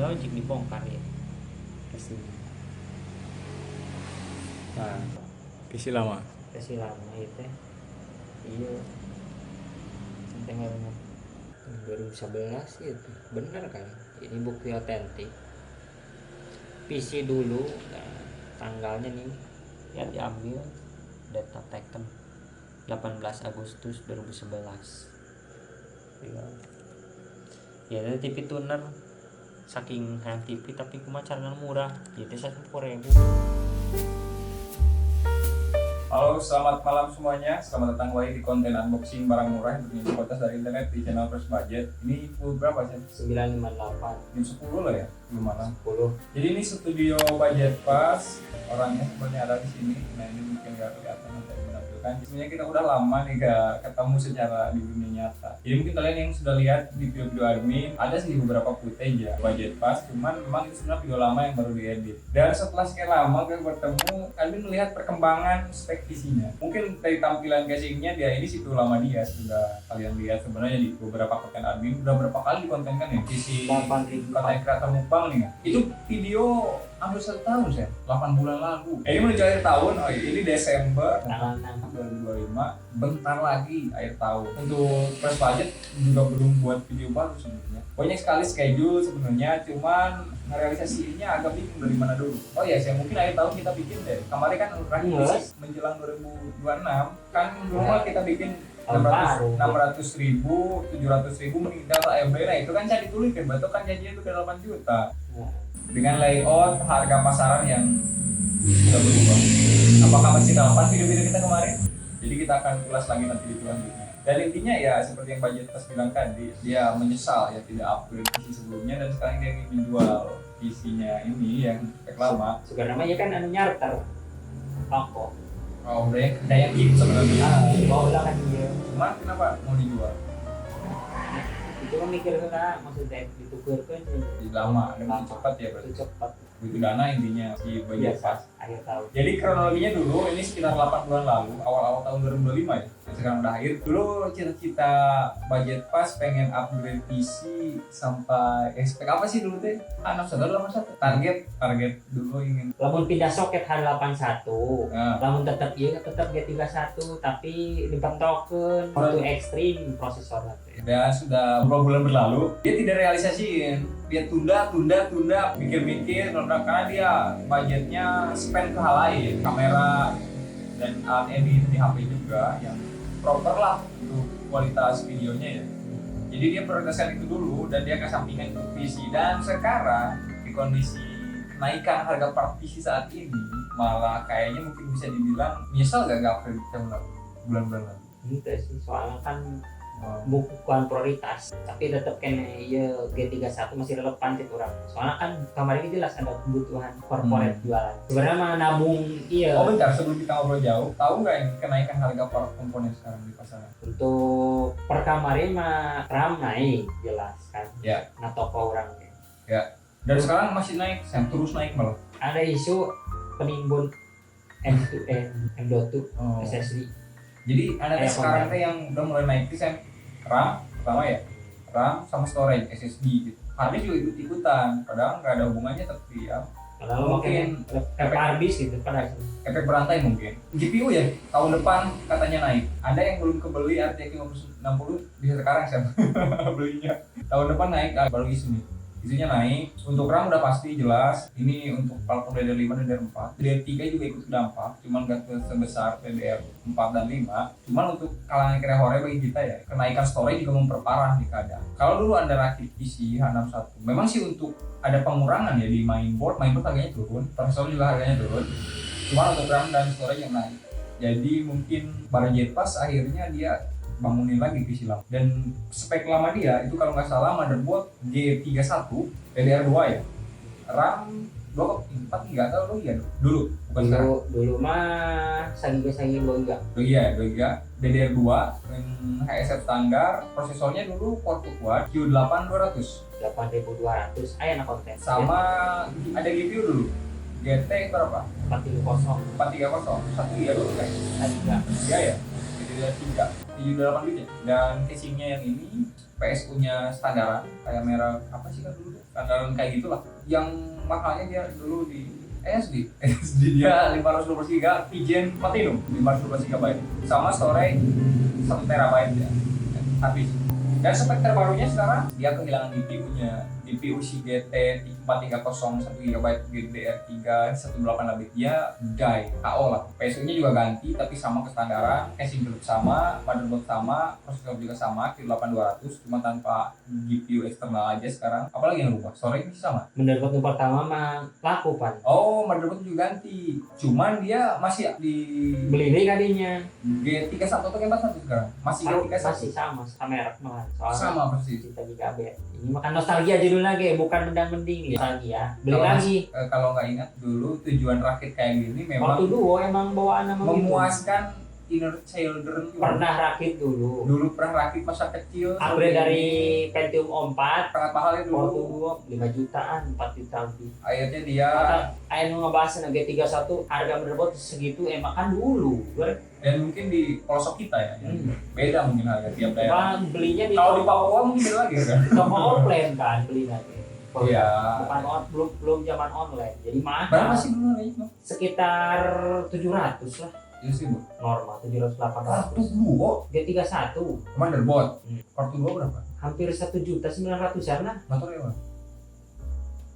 logik dibongkar ya pastinya. Nah, PC lama. Kasih lama itu iya sampai nggak benar 2011 itu bener kan ini bukti otentik PC dulu. Nah, tanggalnya nih ya diambil data taken 18 Agustus 2011 ya dari TV tuner saking hayang TV tapi kemacaran murah jadi 1.000. Halo, selamat malam semuanya. Selamat datang lagi di konten unboxing barang murah yang bernilai kualitas dari internet di channel First Budget. Ini full berapa sih? 958 Jam 10 lah ya, belum malam. 10. Jadi ini studio budget pas. Orangnya sebenarnya ada di sini. Nah ini mungkin nggak kelihatan nanti menampilkan. Sebenarnya kita udah lama nih gak ketemu secara di dunia nyata. Jadi mungkin kalian yang sudah lihat di video-video admin ada sih beberapa footage ya budget pas. Cuman memang itu sebenarnya video lama yang baru diedit. Dan setelah sekian lama gue bertemu, admin melihat perkembangan spek PC-nya. Mungkin dari tampilan casingnya dia ini situ lama dia sudah kalian lihat sebenarnya di beberapa konten admin udah berapa kali dikontenkan ya PC konten kreator mukbang nih. Itu video hampir 1 tahun ya, 8 bulan lalu. Ini menuju akhir tahun, ini Desember tanggal 6 2025, bentar lagi akhir tahun. Untuk First Budget juga belum buat video baru sebenarnya. Banyak sekali schedule sebenarnya, cuman realisasinya agak bingung dari mana dulu. Oh ya, saya mungkin akhir tahun kita bikin deh. Kemarin kan terakhir menjelang 2026 kan normal kita bikin 600.000, 700.000 meninggal AMB. Nah itu kan saya dituliskan, betul kan janjinya itu ke 8 juta. Dengan layout harga pasaran yang sudah berubah. Apakah masih relevan video-video kita kemarin? Jadi kita akan ulas lagi nanti di selanjutnya. Dan intinya ya seperti yang budget tas bilang tadi, dia menyesal ya tidak upgrade PC sebelumnya dan sekarang dia ingin menjual PC-nya ini yang spek lama. suka namanya kan nyarter toko. Oh udah yang gitu sebenarnya. Bawa lah kan dia. Cuman kenapa mau dijual? Itu kan mikir kan maksudnya ditukurkan Di lama, dan lebih cepat ya berarti. cepat Butuh dana intinya si budget pas. akhir tahun. Jadi kronologinya dulu ini sekitar 8 bulan lalu, awal-awal tahun 2025 ya. Yang sekarang udah akhir. Dulu cita-cita budget pas pengen upgrade PC sampai spek apa sih dulu teh? A61 target dulu ingin. Lamun pindah soket H81. Nah, Lamun tetap G31 tapi dipentokeun waktu ekstrim prosesornya. dan sudah beberapa bulan berlalu, dia tidak realisasiin. Dia tunda, mikir-mikir, karena dia budgetnya spend ke hal lain, kamera dan alat edit di HP juga yang proper lah untuk kualitas videonya ya. Jadi dia prioritaskan itu dulu dan dia kesampingkan untuk PC. Dan sekarang di kondisi kenaikan harga part PC saat ini malah kayaknya mungkin bisa dibilang menyesal gak upgrade bulan-bulan lalu. Gitu sih soalnya kan bukan prioritas tapi tetap kan ya G31 masih relevan sih kurang soalnya kan kemarin ini jelas ada kebutuhan corporate jualan sebenarnya mah nabung iya. Oh bentar, sebelum kita ngobrol jauh, tahu nggak yang kenaikan harga part komponen sekarang di pasaran? Untuk per kemarin mah RAM naik jelas kan Ya. nah toko orang Ya. Dan sekarang masih naik, terus naik malah. ada isu penimbun M.2 Oh. SSD. Jadi ada sekarang teh yang udah mulai naik sih RAM pertama ya, RAM sama storage SSD gitu. Harga juga ikut-ikutan, padahal nggak ada hubungannya tapi ya. Kalau mungkin efek habis gitu pada Efek berantai mungkin. GPU ya tahun depan katanya naik. Ada yang belum kebeli RTX 5060 bisa sekarang sih belinya. Tahun depan naik baru isu nih. Isunya naik. Untuk RAM udah pasti jelas. Ini untuk platform DDR5 dan DDR4. DDR3 juga ikut dampak, cuman gak sebesar DDR4 dan 5. Cuman untuk kalangan kreator bagi kita ya, kenaikan storage juga memperparah nih kadang. Kalau dulu Anda rakit PC H61, memang sih untuk ada pengurangan ya di mainboard harganya turun, prosesor juga harganya turun. Cuman untuk RAM dan storage yang naik. Jadi mungkin budget pas akhirnya dia bangunin lagi PC lama. Dan spek lama dia itu kalau nggak salah motherboard G31 DDR2 ya, RAM 4 nggak tahu ya dulu bukan sekarang. Dulu mah sagi 2 GB. Iya 2 GB DDR2 HSF standar, prosesornya dulu core kuat Q8200 8200 aya na konten sama ada GPU dulu GT berapa? 430 1 ya dulu kan? Iya ya, DDR3 78 bit ya. Dan casingnya yang ini PSU nya standaran kayak merek apa sih kan dulu? standaran kayak gitulah. Yang mahalnya dia dulu di SD dia 512 GB Pigeon Platinum 512 GB sama storage 1 TB ya habis. Dan spek terbarunya sekarang dia kehilangan GPU-nya. GPU GT 4301 GB GDDR3 128 bit dia die KO lah. PSU-nya juga ganti tapi sama kestandaran, casing juga sama, motherboard sama, prosesor juga sama Q8200 cuma tanpa GPU eksternal aja sekarang. Apalagi yang rubah? Storage masih sama. Motherboard yang pertama mah laku pan. Oh, motherboard juga ganti. Cuman dia masih di Beli deh kadinya. G31 atau G41 sekarang? Masih G31. Masih sama merek malah. Soalnya Sama persis. kita juga bet. Ini makan nostalgia judul lagi, bukan mendang-mending nih. Nostalgia. Beli lagi. Kalau nggak ingat dulu tujuan rakit kayak gini memang Waktu dulu emang bawaan nama memuaskan inner children. Pernah rakit dulu. Dulu pernah rakit masa kecil. Upgrade dari Pentium 4. Sangat mahal ya dulu. Waktu 5 jutaan, 4 juta lebih. Akhirnya dia. Ayo ngebahas G31 harga motherboard segitu emang kan dulu. Dan mungkin di pelosok kita ya. Beda mungkin harga tiap daerah. Belinya di kalau di Papua mungkin beda lagi kan. toko offline kan beli lagi. Iya. Bukan belum zaman online. Jadi mahal. Berapa sih dulu harganya? Sekitar 700 lah. Iya sih, Bu. Normal 700 Kartu 800. duo G31 motherboard. Kartu duo berapa? hampir 1.900.000-an lah. Motornya berapa?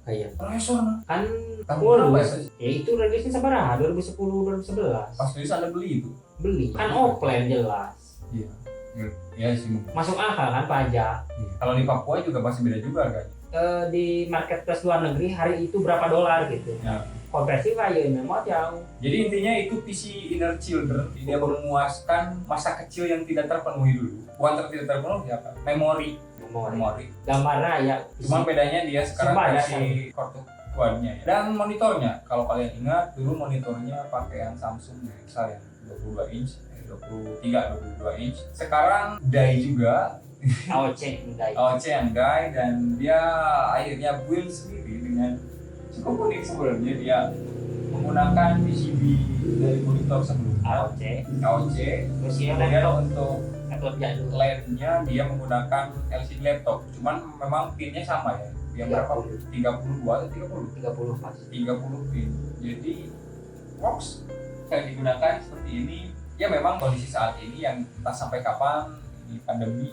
Kayak Prosesor kan tahun berapa ya? ya itu rilisnya sabaraha 2010 2011. Pas tulis Anda beli itu. Beli kan offline jelas. Iya. Iya sih. Masuk akal kan pajak. Iya. Kalau di Papua juga pasti beda juga kan. Di marketplace luar negeri hari itu berapa dolar gitu. Ya. Konversi kayak memang jauh. Jadi intinya itu PC inner children, dia memuaskan masa kecil yang tidak terpenuhi dulu. Bukan tidak terpenuhi apa? Memori. Gambarnya ya. Cuma bedanya dia sekarang Sumpah, versi kartu kuadnya ya. Dan monitornya, kalau kalian ingat dulu monitornya pakai yang Samsung besar yang 22 inch, 22 inch. Sekarang dai juga. AOC yang dai dan dia akhirnya build sendiri dengan cukup unik sebenarnya. Dia menggunakan PCB dari monitor sebelumnya AOC. Terus kemudian untuk laptop jadul. LED-nya dia menggunakan LCD laptop. Cuman memang pinnya sama ya. Dia berapa? 32 atau 30? 30 pas. 30 pin. Jadi box yang digunakan seperti ini. Ya memang kondisi saat ini yang entah sampai kapan ini pandemi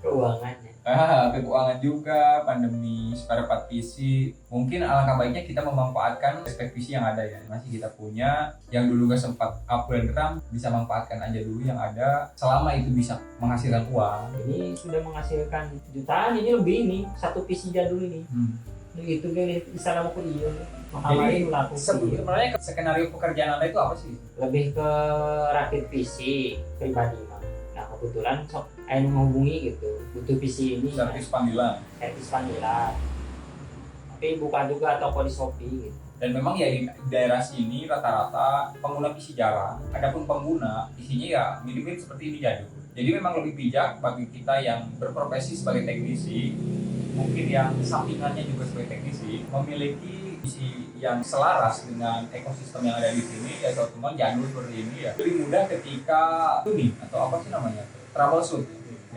keuangannya. Keuangan juga, pandemi, spare part PC. Mungkin alangkah baiknya kita memanfaatkan spek PC yang ada ya. Masih kita punya, yang dulu gak sempat upgrade RAM, bisa manfaatkan aja dulu yang ada. Selama itu bisa menghasilkan uang. Ini sudah menghasilkan jutaan, ini lebih ini. Satu PC jadul ini. Itu kan bisa mau iya. Jadi sebenarnya skenario pekerjaan Anda itu apa sih? Lebih ke rakit PC pribadi. Nah kebetulan Ayo menghubungi gitu, butuh PC ini servis panggilan tapi buka juga toko di Shopee gitu. Dan memang ya di daerah sini rata-rata pengguna PC jarang, adapun pengguna PC-nya ya mirip-mirip seperti ini jadul. Jadi memang lebih bijak bagi kita yang berprofesi sebagai teknisi, mungkin yang sampingannya juga sebagai teknisi, memiliki PC yang selaras dengan ekosistem yang ada di sini, ya teman-teman jadul seperti ini ya lebih mudah ketika tuning atau apa sih namanya, troubleshoot.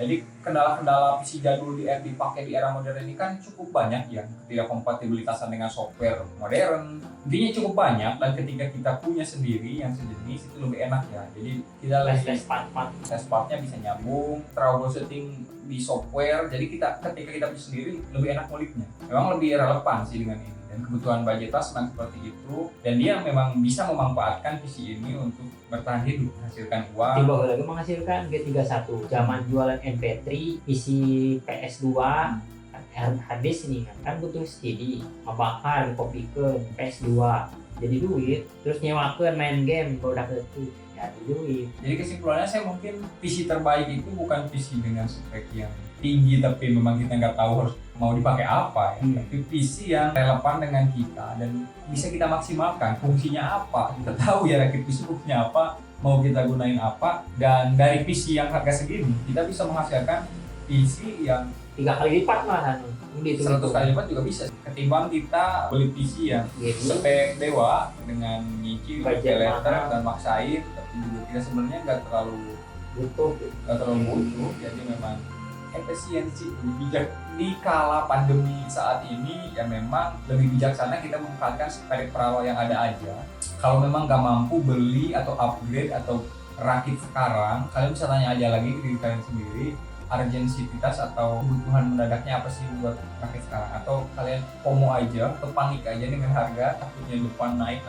Jadi kendala-kendala PC jadul dipakai di era modern ini kan cukup banyak ya, tidak kompatibilitasan dengan software modern. Intinya cukup banyak, dan ketika kita punya sendiri yang sejenis itu lebih enak ya. Jadi kita test partnya bisa nyambung, troubleshooting di software. Jadi ketika kita punya sendiri lebih enak nguliknya. Memang lebih relevan sih dengan ini. Dan kebutuhan budget tas memang seperti itu, dan dia memang bisa memanfaatkan PC ini untuk bertahan hidup, menghasilkan uang. Tiba lagi menghasilkan G31, zaman jualan MP3, isi PS2, habis ini kan butuh CD, ngebakar, dikopikan PS2, jadi duit, terus nyewakan main game, produk itu jadi duit. Jadi kesimpulannya saya mungkin PC terbaik itu bukan PC dengan spek yang tinggi tapi memang kita nggak tahu harus mau dipakai apa ya. Tapi PC yang relevan dengan kita dan bisa kita maksimalkan fungsinya apa, kita tahu ya rakit PC fungsinya apa, mau kita gunain apa, dan dari PC yang harga segini kita bisa menghasilkan PC yang 3 kali lipat malahan. 100 kali lipat juga bisa ketimbang kita beli PC yang spek dewa dengan nyicil, letter dan maksain, tapi juga kita sebenarnya nggak terlalu butuh, jadi memang efisiensi, lebih bijak di kala pandemi saat ini. Ya memang lebih bijaksana kita memanfaatkan tarif perawat yang ada aja. Kalau memang nggak mampu beli atau upgrade atau rakit sekarang, kalian bisa tanya aja lagi ke diri kalian sendiri, urgensitas atau kebutuhan mendadaknya apa sih buat rakit sekarang, atau kalian FOMO aja atau panik aja dengan harga, takutnya depan naik.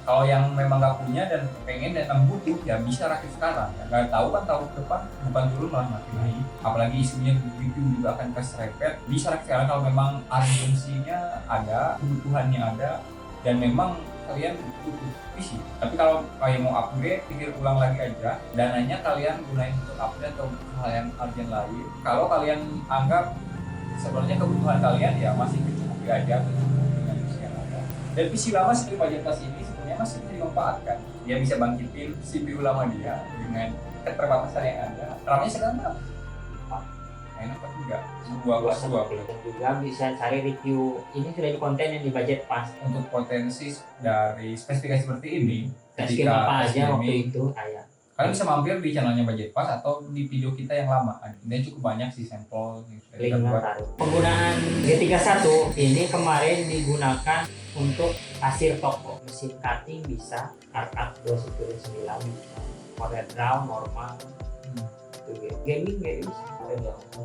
Kalau yang memang nggak punya dan pengen dan butuh, ya bisa rakit sekarang. Ya nggak tahu kan tahun depan bukan turun malah makin naik, apalagi isunya begitu juga akan keserempet. Bisa rakit sekarang kalau memang urgensinya ada, kebutuhannya ada, dan memang kalian butuh PC. Tapi kalau kalian mau upgrade, pikir ulang lagi aja. Dananya kalian gunain untuk upgrade atau hal yang urgent lain. Kalau kalian anggap sebenarnya kebutuhan kalian ya masih mencukupi aja dengan PC yang ada. Dan PC lama seperti budget tas ini sebenarnya masih bisa dimanfaatkan. Dia bisa bangkitin CPU lama dia dengan keterbatasan yang ada. RAM-nya sekarang berapa? Enak apa enggak? Dua Dan juga bisa cari review ini sudah di konten yang di budget pas. Untuk potensi dari spesifikasi seperti ini, Tes game apa aja waktu gaming, itu kayak kalian bisa mampir di channelnya Budget Pas atau di video kita yang lama. Ini cukup banyak sih sampel yang sudah kita buat. taruh. Penggunaan G31 ini kemarin digunakan untuk kasir toko. Mesin cutting bisa, arc 299 bisa, Corel Draw normal. Gaming bisa.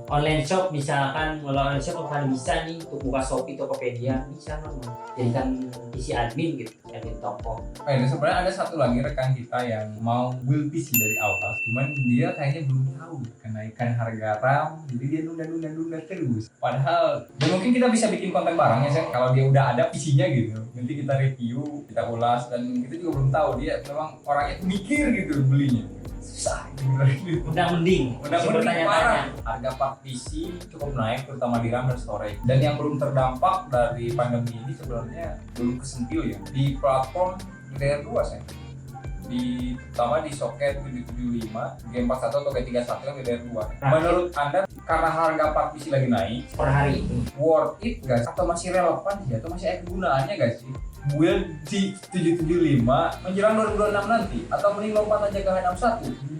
Online shop misalkan, kalau online shop kan bisa nih untuk buka Shopee, Tokopedia bisa normal. Jadikan isi admin gitu, admin toko. Dan sebenarnya ada satu lagi rekan kita yang mau build PC dari awal, cuman dia kayaknya belum tahu kenaikan harga RAM, jadi dia nunda terus. Padahal, dan mungkin kita bisa bikin konten bareng ya, Sen, kalau dia udah ada PC-nya gitu. Nanti kita review, kita ulas, dan kita juga belum tahu dia memang orangnya mikir gitu belinya. Susah Mending parah. Harga part PC cukup naik terutama di RAM dan storage. Dan yang belum terdampak dari pandemi ini sebenarnya belum kesentil ya di platform DDR2 saya. Terutama di soket 775, G41 atau G31 yang DDR2. Menurut Anda karena harga part PC lagi naik per hari itu worth it guys, atau masih relevan sih, atau masih ada kegunaannya guys sih build di 775 menjelang 2026 nanti, atau mending lompat aja ke H61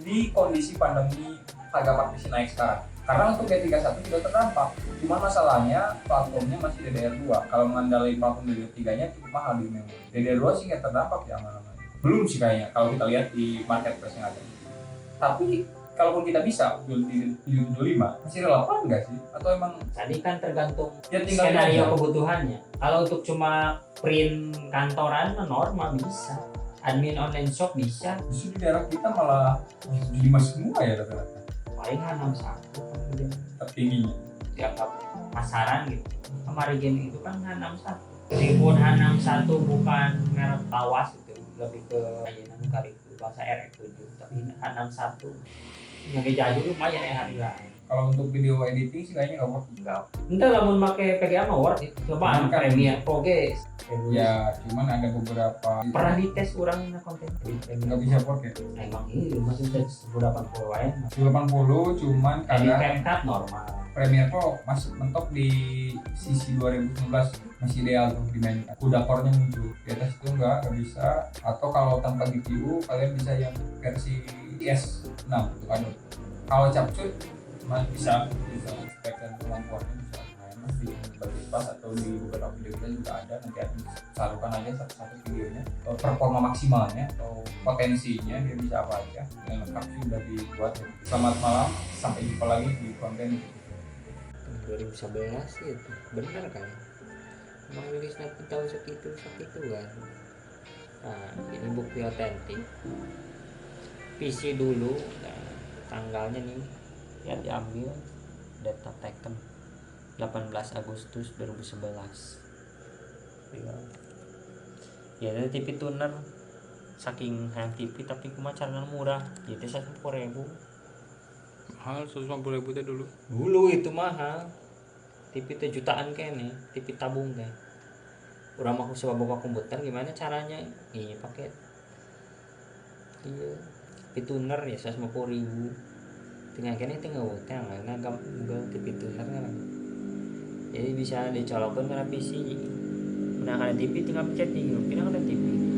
di kondisi pandemi harga part PC naik sekarang? Karena untuk G31 tidak terdampak, cuma masalahnya platformnya masih DDR2. Kalau mengandalkan platform DDR3 nya cukup mahal di memori. DDR2 sih nggak terdampak ya aman-aman. Belum sih kayaknya kalau kita lihat di marketplace yang ada. Tapi kalaupun kita bisa build di 775 masih relevan nggak sih? Atau emang tadi kan tergantung ya tinggal skenario aja kebutuhannya. Kalau untuk cuma print kantoran normal bisa, admin online shop bisa, justru di daerah kita malah 775 semua ya rata-rata paling H61 kemudian tertingginya. dianggap pasaran gitu. Kemarin game itu kan H61. Meskipun H61 bukan merek lawas gitu, lebih ke ayeuna kali itu bahasa RX7, tapi H61 yang jaju lumayan ya harga. Kalau untuk video editing sih kayaknya nggak worth. Enggak. Entah lamun make PGA mah worth it. Cobaan Kan- Premiere Pro guys. Ya cuman ada beberapa Pernah dites orang konten di nggak Premiere. bisa work ya. Emang ini masih tes 80 wae. 80 cuman Di kadang Camcut normal. Premiere Pro masih mentok di sisi 2019, masih ideal tuh di menu. Kuda core-nya muncul. Di atas itu nggak bisa. Atau kalau tanpa GPU kalian bisa yang versi IS6 untuk Adobe. Kalau capcut bisa spek dan kemampuannya bisa main di Budget Pas atau di beberapa video kita juga ada. Nanti akan sarukan aja satu-satu videonya, performa maksimalnya atau potensinya dia bisa apa aja. Yang lengkap sih udah dibuat. Selamat malam, sampai jumpa lagi di konten 2011 sih itu benar kan, emang rilisnya pun tahun segitu kan. Nah ini bukti otentik PC dulu. Nah, tanggalnya nih ya diambil data taken 18 Agustus 2011 ya. Dari TV tuner saking hayang TV tapi kemacaran murah jadi 150.000 mahal 150.000 teh dulu itu mahal. TV teh jutaan kayaknya, TV tabung teh. Urang mah coba buka komputer gimana caranya? Iya pakai. Iya. TV tuner ya 150.000. Tinggal kene tinggal utang lah, Google TV tuner kan. Jadi bisa dicolokkan ke PC. Nah, kalau TV tinggal pencet nih, pindah ke TV.